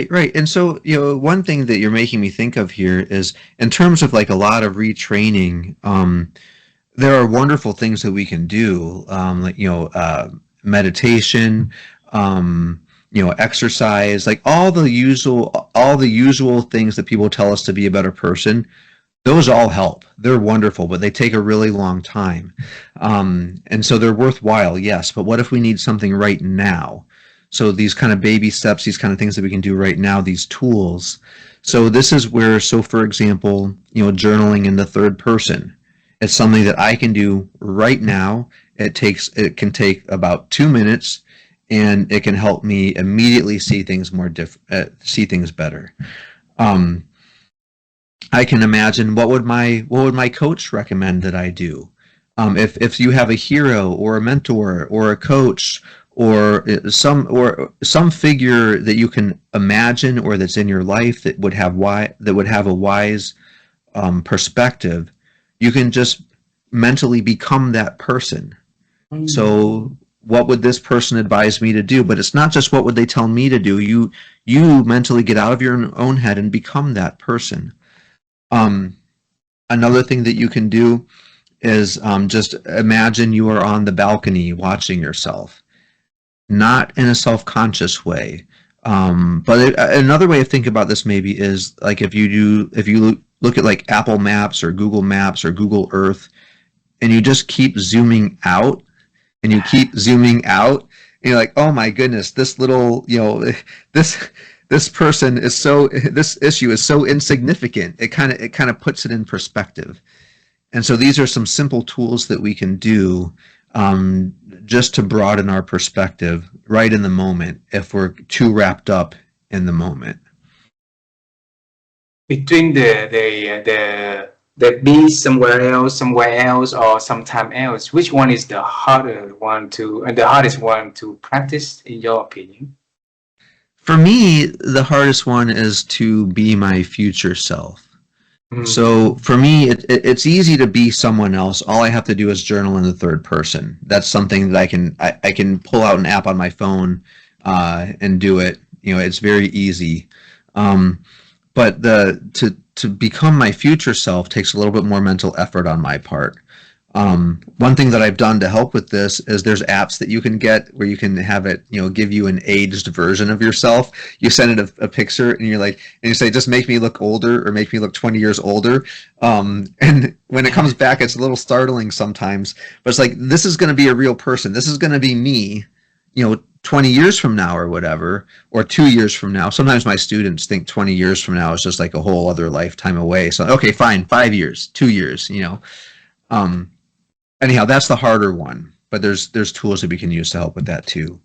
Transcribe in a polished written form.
Right. And so, one thing that you're making me think of here is in terms of like a lot of retraining, there are wonderful things that we can do, like, meditation, exercise, like all the usual things that people tell us to be a better person. Those all help. They're wonderful, but they take a really long time. And so they're worthwhile, yes. But what if we need something right now? So these kind of baby steps, these kind of things that we can do right now, these tools. So this is where, so for example, journaling in the third person. It's something that I can do right now. It can take about 2 minutes, and it can help me immediately see things see things better. I can imagine what would my coach recommend that I do. If you have a hero or a mentor or a coach or some figure that you can imagine or that's in your life that would have a wise perspective, you can just mentally become that person. So what would this person advise me to do? But it's not just what would they tell me to do. You mentally get out of your own head and become that person. Another thing that you can do is just imagine you are on the balcony watching yourself, not in a self-conscious way. But another way of thinking about this maybe is like if you look at like Apple Maps or Google Maps or Google Earth, and you just keep zooming out, and you keep zooming out, and you're like, oh my goodness, this little, this person this issue is so insignificant. It kind of puts it in perspective. And so these are some simple tools that we can do just to broaden our perspective right in the moment if we're too wrapped up in the moment. Between the be somewhere else, or sometime else, which one is the hardest one to practice, in your opinion? For me, the hardest one is to be my future self. So for me, it's easy to be someone else. All I have to do is journal in the third person. That's something that I can pull out an app on my phone and do it. It's very easy. But to become my future self takes a little bit more mental effort on my part. One thing that I've done to help with this is there's apps that you can get where you can have it, give you an aged version of yourself. You send it a picture and you say, just make me look older or make me look 20 years older. And when it comes back, it's a little startling sometimes, but it's like, this is going to be a real person. This is going to be me, 20 years from now or whatever, or 2 years from now. Sometimes my students think 20 years from now is just like a whole other lifetime away. So, okay, fine, 5 years, 2 years, Anyhow, that's the harder one, but there's tools that we can use to help with that too.